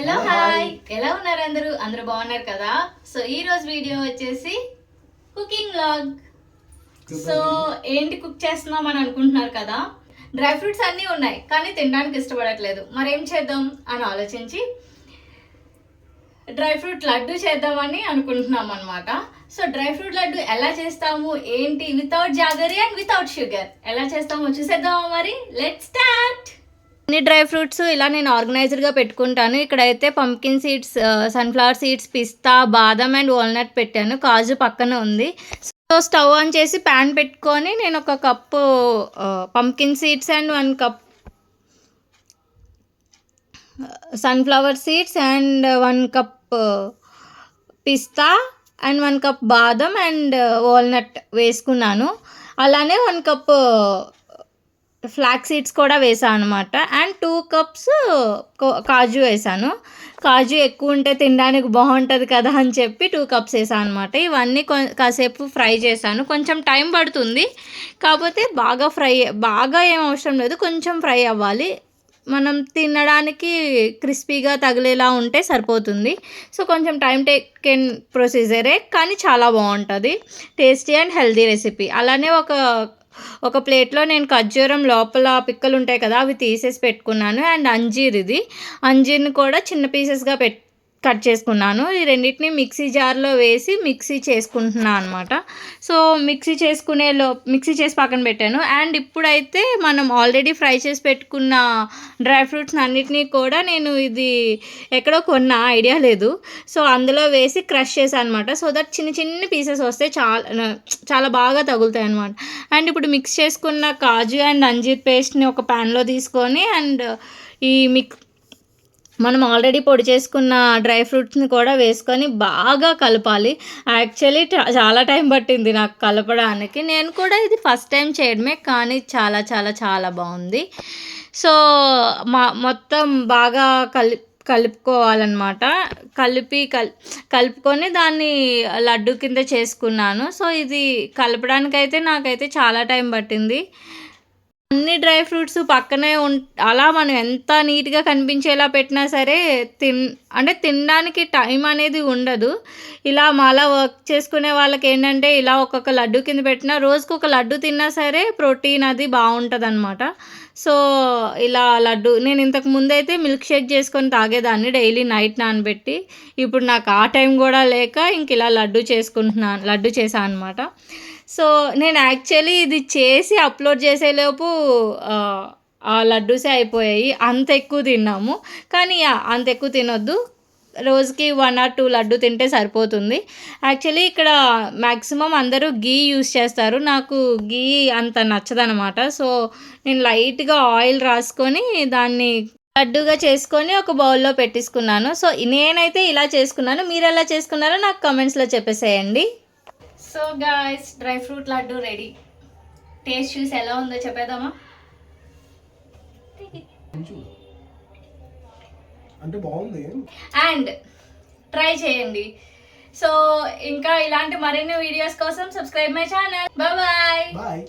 Hello hi, ఎలా ఉన్నారు అందరూ బాగున్నారు కదా. సో ఈ రోజు వీడియో వచ్చేసి కుకింగ్ వ్లాగ్. సో ఏంటి కుక్ చేస్తున్నాం అని అనుకుంటున్నారు కదా. డ్రై ఫ్రూట్స్ అన్నీ ఉన్నాయి కానీ తినడానికి ఇష్టపడట్లేదు, మరేం చేద్దాం అని ఆలోచించి డ్రై ఫ్రూట్ లడ్డు చేద్దామని అనుకుంటున్నాం అనమాట. సో డ్రై ఫ్రూట్ లడ్డు ఎలా చేస్తాము ఏంటి, without jaggery and without sugar ఎలా చేస్తామో చూసేద్దామా. మరి లెట్స్ స్టార్ట్. అన్ని డ్రై ఫ్రూట్స్ ఇలా నేను ఆర్గనైజర్గా పెట్టుకుంటాను. ఇక్కడైతే పంకిన్ సీడ్స్, సన్ఫ్లవర్ సీడ్స్, పిస్తా, బాదం అండ్ వాల్నట్ పెట్టాను. కాజు పక్కన ఉంది. సో స్టవ్ ఆన్ చేసి ప్యాన్ పెట్టుకొని నేను ఒక cup pumpkin seeds and 1 cup sunflower seeds and 1 cup pista and 1 cup బాదం అండ్ వాల్నట్ వేసుకున్నాను. అలానే 1 కప్ ఫ్లాక్ సీడ్స్ కూడా వేసాను అనమాట. అండ్ 2 కప్స్ కాజు వేసాను. కాజు ఎక్కువ ఉంటే తినడానికి బాగుంటుంది కదా అని చెప్పి 2 కప్స్ వేసాను అనమాట. ఇవన్నీ కాసేపు ఫ్రై చేశాను. కొంచెం టైం పడుతుంది, కాకపోతే బాగా ఏం అవసరం లేదు, కొంచెం ఫ్రై అవ్వాలి. మనం తినడానికి క్రిస్పీగా తగిలేలా ఉంటే సరిపోతుంది. సో కొంచెం టైం టేకెన్ ప్రొసీజరే, కానీ చాలా బాగుంటుంది. Tasty and healthy recipe. అలానే ఒక ప్లేట్లో నేను ఖర్జూరం లోపల పిక్కలు ఉంటాయి కదా, అవి తీసేసి పెట్టుకున్నాను. అండ్ అంజీర్ని కూడా చిన్న పీసెస్గా కట్ చేసుకున్నాను. ఈ రెండింటిని మిక్సీ జార్లో వేసి మిక్సీ చేసుకుంటున్నాను అనమాట. సో మిక్సీ చేసి పక్కన పెట్టాను. అండ్ ఇప్పుడైతే మనం ఆల్రెడీ ఫ్రై చేసి పెట్టుకున్న డ్రై ఫ్రూట్స్ అన్నిటినీ కూడా నేను ఇది ఎక్కడో కొన్న ఐడియా లేదు, సో అందులో వేసి క్రష్ చేశాను అనమాట. సో దట్ చిన్న పీసెస్ వస్తే చాలా బాగా తగులుతాయి అనమాట. అండ్ ఇప్పుడు మిక్స్ చేసుకున్న కాజు అండ్ అంజీర్ పేస్ట్ని ఒక ప్యాన్లో తీసుకొని అండ్ ఈ మనం ఆల్రెడీ పొడి చేసుకున్న డ్రై ఫ్రూట్స్ని కూడా వేసుకొని బాగా కలపాలి. యాక్చువల్లీ చాలా టైం పట్టింది నాకు కలపడానికి. నేను కూడా ఇది ఫస్ట్ టైం చేయడమే, కానీ చాలా చాలా చాలా బాగుంది. సో మొత్తం బాగా కలుపుకోవాలన్నమాట. కలుపుకొని దాన్ని లడ్డు కింద చేసుకున్నాను. సో ఇది కలపడానికైతే నాకైతే చాలా టైం పట్టింది. అన్ని డ్రై ఫ్రూట్స్ పక్కనే అలా మనం ఎంత నీట్గా కనిపించేలా పెట్టినా సరే తినడానికి టైం అనేది ఉండదు. ఇలా మాలా వర్క్ చేసుకునే వాళ్ళకి ఏంటంటే ఇలా ఒక్కొక్క లడ్డు కింద పెట్టినా రోజుకు ఒక లడ్డు తిన్నా సరే ప్రోటీన్ అది బాగుంటుంది అనమాట. సో ఇలా లడ్డు నేను ఇంతకు ముందైతే మిల్క్ షేక్ చేసుకొని తాగేదాన్ని డైలీ నైట్ నానబెట్టి. ఇప్పుడు నాకు ఆ టైం కూడా లేక ఇంక ఇలా లడ్డు చేశాను అనమాట. సో నేను యాక్చువల్లీ ఇది చేసి అప్లోడ్ చేసేలోపు ఆ లడ్డూసే అయిపోయాయి. అంత ఎక్కువ తిన్నాము, కానీ అంత ఎక్కువ తినొద్దు. రోజుకి 1 or 2 లడ్డు తింటే సరిపోతుంది. యాక్చువల్లీ ఇక్కడ మ్యాక్సిమం అందరూ గీ యూస్ చేస్తారు, నాకు గీ అంత నచ్చదనమాట. సో నేను లైట్గా ఆయిల్ రాసుకొని దాన్ని లడ్డుగా చేసుకొని ఒక బౌల్లో పెట్టేసుకున్నాను. సో నేనైతే ఇలా చేసుకున్నాను, మీరు ఎలా చేసుకున్నారో నాకు కమెంట్స్లో చెప్పేసేయండి. So guys, dry fruit laddu ready. Taste చూసి ఎలా ఉందో చెప్పేద్దామా? అంటే బాగుంది అండ్ ట్రై చేయండి. సో ఇంకా ఇలాంటి మరిన్ని వీడియోస్ కోసం సబ్స్క్రైబ్ మై ఛానల్. బాయ్.